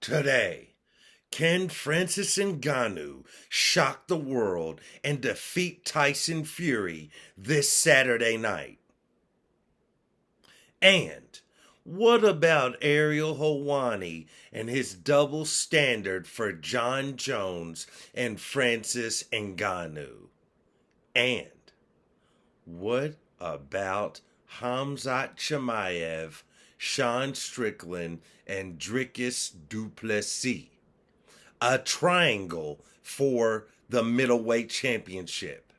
Today, can Francis Ngannou shock the world and defeat Tyson Fury this Saturday night? And what about Ariel Helwani and his double standard for John Jones and Francis Ngannou? And what about Khamzat Chimaev, Sean Strickland, and Dricus Duplessis? A triangle for the middleweight championship.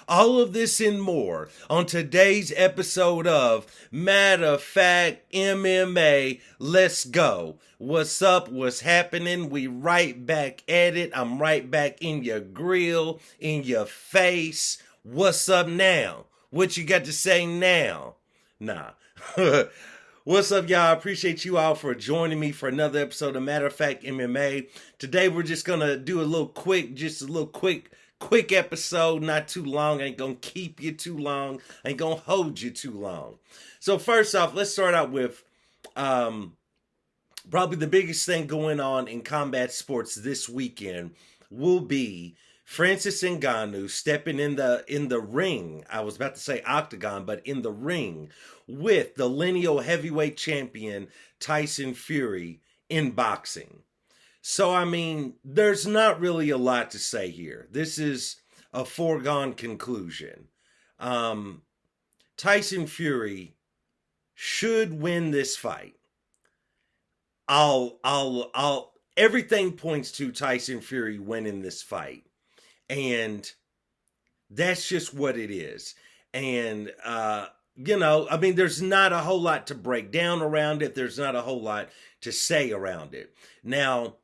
All of this and more on today's episode of Matter of Fact MMA. Let's go. What's up? What's happening? We right back at it. I'm right back in your grill, in your face. What's up now? What you got to say now? Nah. What's up, y'all? I appreciate you all for joining me for another episode of Matter of Fact MMA. Today we're just gonna do a little quick episode, not too long. I ain't gonna keep you too long. I ain't gonna hold you too long. So first off, let's start out with probably the biggest thing going on in combat sports this weekend will be Francis Ngannou stepping in the ring. I was about to say octagon, but in the ring with the lineal heavyweight champion Tyson Fury in boxing. So, I mean, there's not really a lot to say here. This is a foregone conclusion. Tyson Fury should win this fight. Everything points to Tyson Fury winning this fight. And that's just what it is. And, I mean, there's not a whole lot to break down around it. There's not a whole lot to say around it. Now,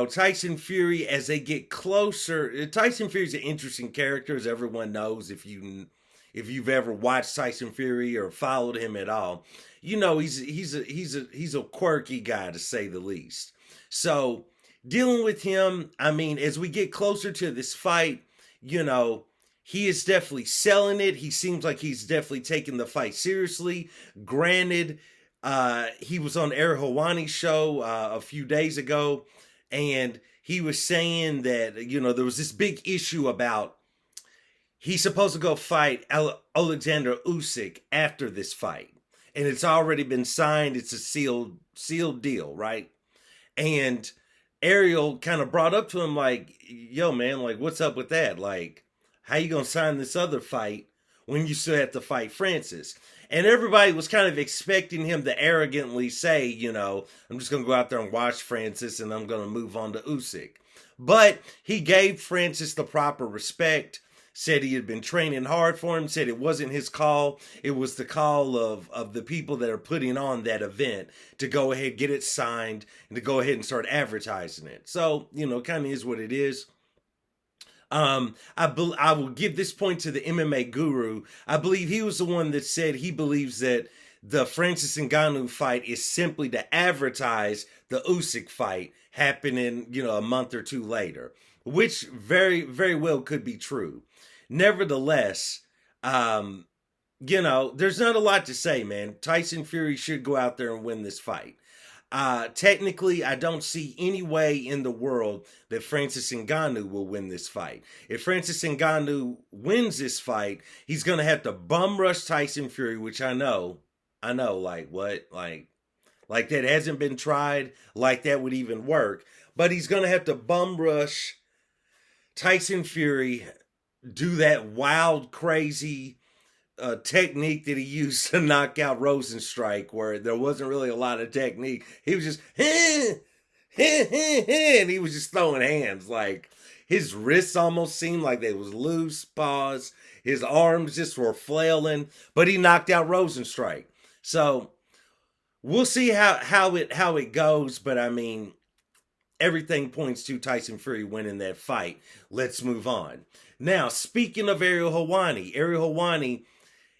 Tyson Fury, as they get closer, Tyson Fury's an interesting character, as everyone knows. If you've ever watched Tyson Fury or followed him at all, he's a quirky guy, to say the least. So dealing with him, I mean, as we get closer to this fight, he is definitely selling it. He seems like he's definitely taking the fight seriously. Granted, he was on Ariel Helwani's show a few days ago, and he was saying that, there was this big issue about he's supposed to go fight Alexander Usyk after this fight. And it's already been signed. It's a sealed deal, right? And Ariel kind of brought up to him like, yo, man, like, what's up with that? Like, how you going to sign this other fight when you still have to fight Francis? And everybody was kind of expecting him to arrogantly say, I'm just going to go out there and watch Francis and I'm going to move on to Usyk. But he gave Francis the proper respect, said he had been training hard for him, said it wasn't his call. It was the call of the people that are putting on that event to go ahead, get it signed, and to go ahead and start advertising it. So, kind of is what it is. I will give this point to the MMA guru. I believe he was the one that said he believes that the Francis Ngannou fight is simply to advertise the Usyk fight happening, a month or two later, which very, very well could be true. Nevertheless, there's not a lot to say, man. Tyson Fury should go out there and win this fight. Technically, I don't see any way in the world that Francis Ngannou will win this fight. If Francis Ngannou wins this fight, he's going to have to bum rush Tyson Fury, which I know, like what? Like that hasn't been tried, like that would even work. But he's going to have to bum rush Tyson Fury, do that wild, crazy technique that he used to knock out Rosenstrike, where there wasn't really a lot of technique. He was just, and he was just throwing hands. Like, his wrists almost seemed like they was loose, pause. His arms just were flailing, but he knocked out Rosenstrike. So, we'll see how it goes, but I mean, everything points to Tyson Fury winning that fight. Let's move on. Now, speaking of Ariel Helwani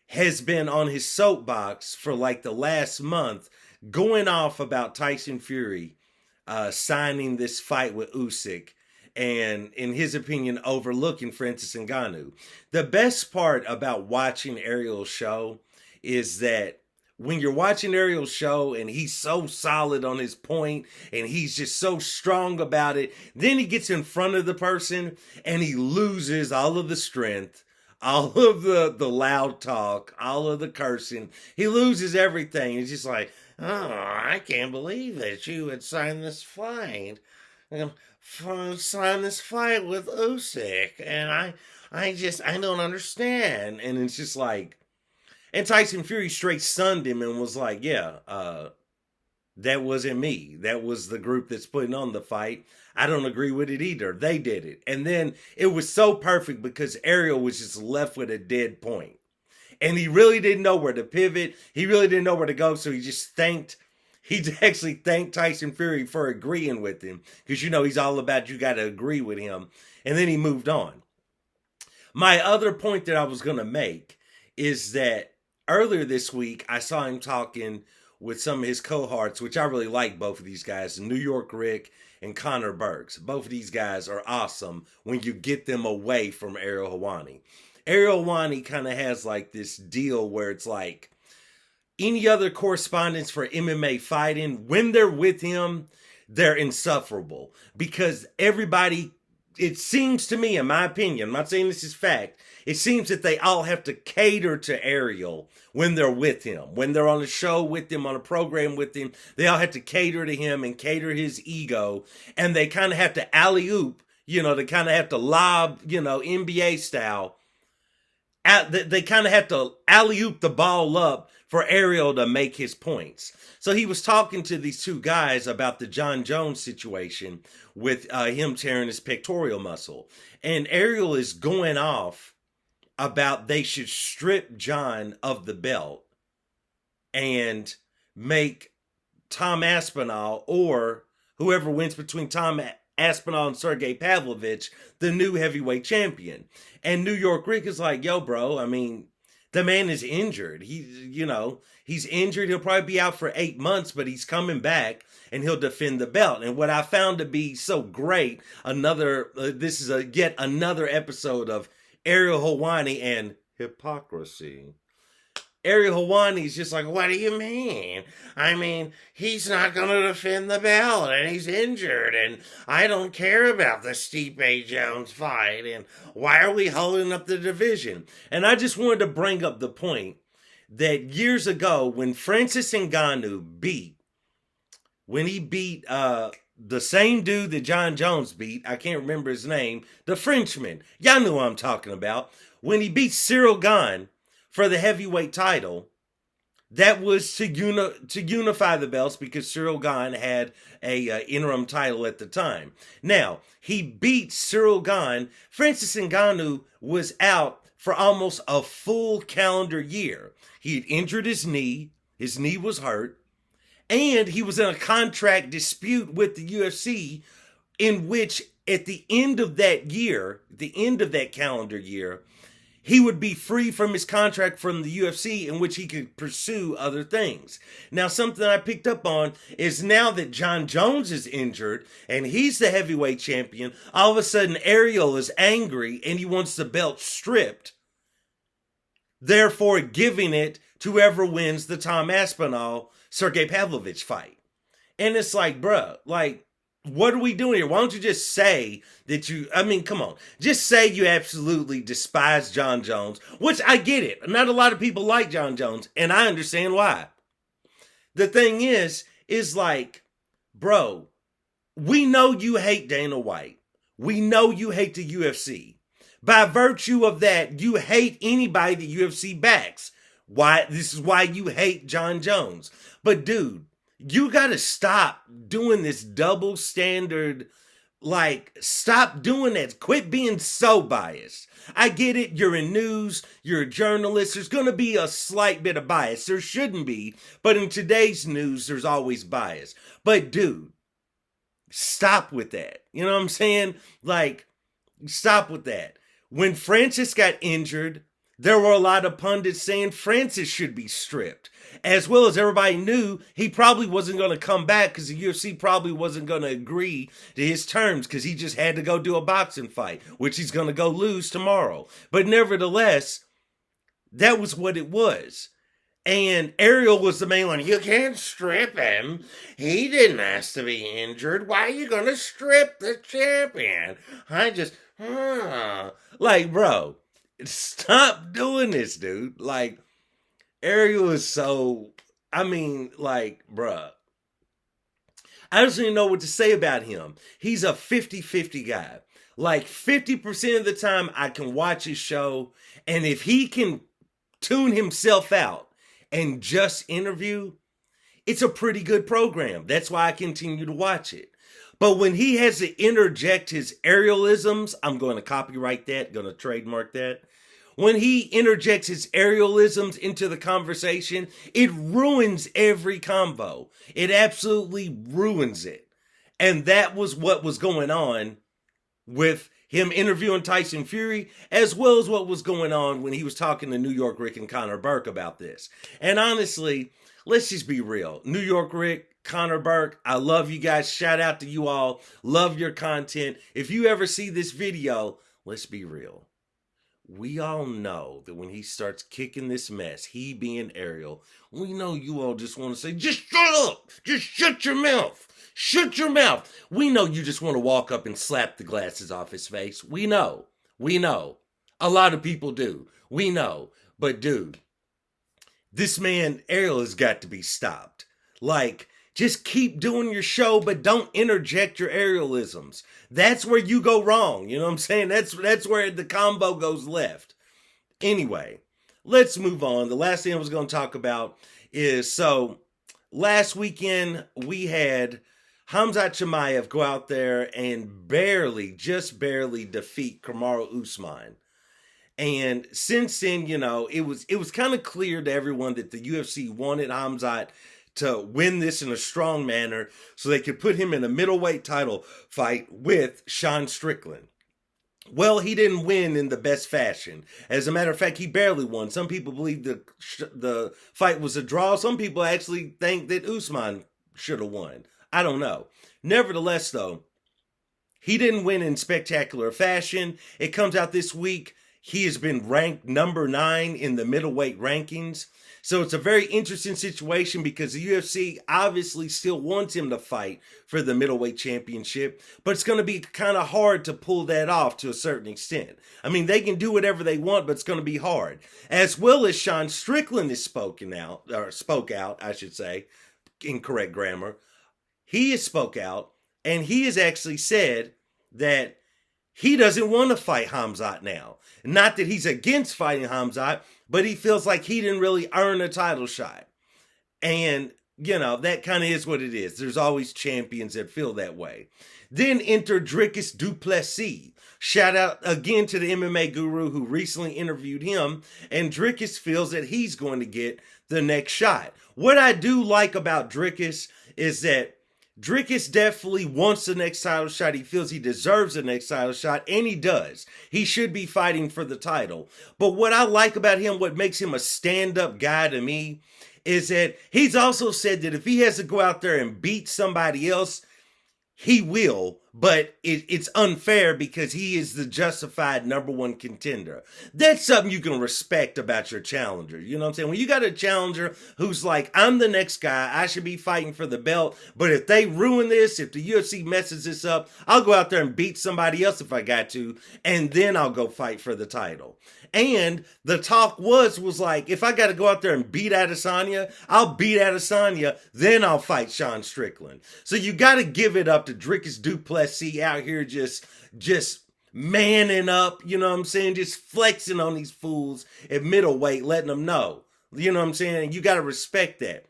has been on his soapbox for like the last month, going off about Tyson Fury signing this fight with Usyk, and in his opinion, overlooking Francis Ngannou. The best part about watching Ariel's show is that when you're watching Ariel's show and he's so solid on his point and he's just so strong about it, then he gets in front of the person and he loses all of the strength, all of the loud talk, all of the cursing. He loses everything. He's just like, oh, I can't believe that you would sign this fight. Sign this fight with Usyk. And I don't understand. And it's just like, and Tyson Fury straight sunned him and was like, yeah, that wasn't me. That was the group that's putting on the fight. I don't agree with it either. They did it. And then it was so perfect because Ariel was just left with a dead point. And he really didn't know where to pivot. He really didn't know where to go. So he actually thanked Tyson Fury for agreeing with him. Because, he's all about you got to agree with him. And then he moved on. My other point that I was going to make is that earlier this week, I saw him talking with some of his cohorts, which I really like both of these guys, New York Rick and Connor Burks. Both of these guys are awesome when you get them away from Ariel Helwani. Ariel Helwani kind of has like this deal where it's like any other correspondents for MMA fighting, when they're with him, they're insufferable because everybody, it seems to me, in my opinion, I'm not saying this is fact, it seems that they all have to cater to Ariel when they're with him. When they're on a show with him, on a program with him, they all have to cater to him and cater his ego. And they kind of have to alley-oop, they kind of have to lob, NBA style. They kind of have to alley-oop the ball up for Ariel to make his points. So he was talking to these two guys about the Jon Jones situation with him tearing his pectoral muscle. And Ariel is going off about they should strip Jon of the belt and make Tom Aspinall or whoever wins between Tom Aspinall and Sergey Pavlovich the new heavyweight champion. And New York Rick is like, yo, bro, I mean, the man is injured. He's injured. He'll probably be out for 8 months, but he's coming back and he'll defend the belt. And what I found to be so great, this is yet another episode of Ariel Helwani and hypocrisy. Ariel Helwani is just like, what do you mean? I mean, he's not going to defend the belt and he's injured and I don't care about the Stipe Jones fight and why are we holding up the division? And I just wanted to bring up the point that years ago when Francis Ngannou beat the same dude that Jon Jones beat, I can't remember his name, the Frenchman. Y'all know what I'm talking about. When he beat Cyril Gane for the heavyweight title, that was to unify the belts because Cyril Gane had a interim title at the time. Now, he beat Cyril Gane. Francis Ngannou was out for almost a full calendar year. He had injured his knee. His knee was hurt. And he was in a contract dispute with the UFC in which at the end of that year, the end of that calendar year, he would be free from his contract from the UFC in which he could pursue other things. Now, something I picked up on is now that Jon Jones is injured and he's the heavyweight champion, all of a sudden Ariel is angry and he wants the belt stripped, therefore giving it to whoever wins the Tom Aspinall Sergey Pavlovich fight. And it's like, bruh, like, what are we doing here? Why don't you just say that come on. Just say you absolutely despise Jon Jones, which I get it. Not a lot of people like Jon Jones, and I understand why. The thing is like, bro, we know you hate Dana White. We know you hate the UFC. By virtue of that, you hate anybody the UFC backs. Why? This is why you hate Jon Jones. But dude, you gotta stop doing this double standard. Like, stop doing that. Quit being so biased. I get it. You're in news. You're a journalist. There's going to be a slight bit of bias. There shouldn't be. But in today's news, there's always bias. But dude, stop with that. You know what I'm saying? Like, stop with that. When Francis got injured, there were a lot of pundits saying Francis should be stripped. As well as everybody knew he probably wasn't going to come back because the UFC probably wasn't going to agree to his terms because he just had to go do a boxing fight, which he's going to go lose tomorrow. But nevertheless, that was what it was. And Ariel was the main one. You can't strip him. He didn't ask to be injured. Why are you going to strip the champion? Like, bro, stop doing this, dude. Like, Ariel is so, like, bruh. I don't even know what to say about him. He's a 50-50 guy. Like 50% of the time I can watch his show, and if he can tune himself out and just interview, it's a pretty good program. That's why I continue to watch it. But when he has to interject his aerialisms, I'm going to copyright that, going to trademark that. When he interjects his aerialisms into the conversation, it ruins every convo. It absolutely ruins it. And that was what was going on with him interviewing Tyson Fury, as well as what was going on when he was talking to New York Rick and Conor Burke about this. And honestly, let's just be real. New York Rick, Conor Burke, I love you guys. Shout out to you all. Love your content. If you ever see this video, let's be real. We all know that when he starts kicking this mess, he being Ariel, we know you all just want to say, just shut up. Just shut your mouth. Shut your mouth. We know you just want to walk up and slap the glasses off his face. We know. We know. A lot of people do. We know. But dude, this man, Ariel, has got to be stopped. Like, just keep doing your show, but don't interject your aerialisms. That's where you go wrong. You know what I'm saying? That's where the combo goes left. Anyway, let's move on. The last thing I was going to talk about is, so last weekend we had Khamzat Chimaev go out there and just barely defeat Kamaru Usman. And since then, you know, it was kind of clear to everyone that the UFC wanted Khamzat to win this in a strong manner so they could put him in a middleweight title fight with Sean Strickland. Well, he didn't win in the best fashion. As a matter of fact, he barely won. Some people believe the fight was a draw. Some people actually think that Usman should have won. I don't know. Nevertheless, though, he didn't win in spectacular fashion. It comes out this week. He has been ranked number 9 in the middleweight rankings. So it's a very interesting situation because the UFC obviously still wants him to fight for the middleweight championship, but it's going to be kind of hard to pull that off to a certain extent. I mean, they can do whatever they want, but it's going to be hard. As well as Sean Strickland has spoke out, I should say, incorrect grammar. He has spoke out, and he has actually said that he doesn't want to fight Khamzat now. Not that he's against fighting Khamzat, but he feels like he didn't really earn a title shot. And, you know, that kind of is what it is. There's always champions that feel that way. Then enter Dricus du Plessis. Shout out again to the MMA guru who recently interviewed him. And Dricus feels that he's going to get the next shot. What I do like about Dricus is that Dricus definitely wants the next title shot. He feels he deserves the next title shot, and he does. He should be fighting for the title. But what I like about him, what makes him a stand-up guy to me, is that he's also said that if he has to go out there and beat somebody else, he will, but it's unfair because he is the justified number 1 contender. That's something you can respect about your challenger. You know what I'm saying? When you got a challenger who's like, I'm the next guy, I should be fighting for the belt, but if they ruin this, if the UFC messes this up, I'll go out there and beat somebody else if I got to, and then I'll go fight for the title. And the talk was like, if I got to go out there and beat Adesanya, I'll beat Adesanya, then I'll fight Sean Strickland. So you got to give it up to Dricus du Plessis out here just manning up, you know what I'm saying? Just flexing on these fools at middleweight, letting them know. You know what I'm saying? You got to respect that.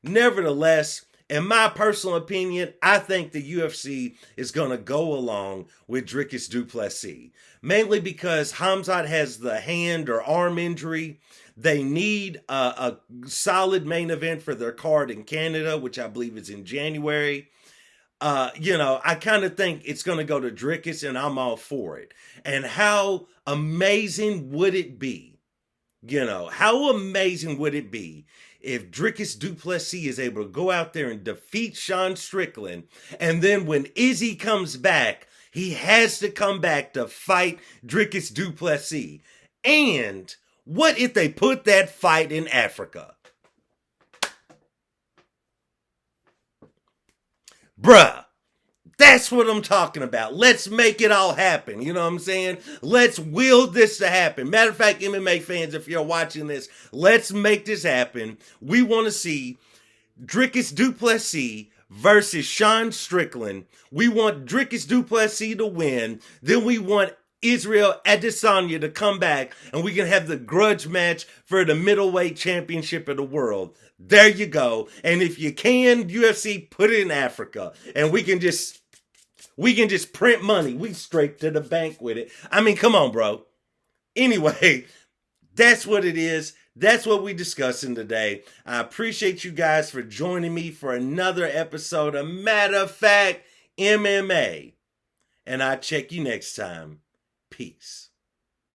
Nevertheless, in my personal opinion, I think the UFC is going to go along with Dricus du Plessis. Mainly because Khamzat has the hand or arm injury. They need a solid main event for their card in Canada, which I believe is in January. You know, I kind of think it's going to go to Dricus, and I'm all for it. And how amazing would it be? You know, how amazing would it be if Dricus du Plessis is able to go out there and defeat Sean Strickland, and then when Izzy comes back, he has to come back to fight Dricus du Plessis. And what if they put that fight in Africa? Bruh. That's what I'm talking about. Let's make it all happen. You know what I'm saying? Let's will this to happen. Matter of fact, MMA fans, if you're watching this, let's make this happen. We want to see Dricus du Plessis versus Sean Strickland. We want Dricus du Plessis to win. Then we want Israel Adesanya to come back, and we can have the grudge match for the middleweight championship of the world. There you go. And if you can, UFC, put it in Africa, and we can just print money. We straight to the bank with it. I mean, come on, bro. Anyway, that's what it is. That's what we're discussing today. I appreciate you guys for joining me for another episode of Matter of Fact MMA. And I'll check you next time. Peace.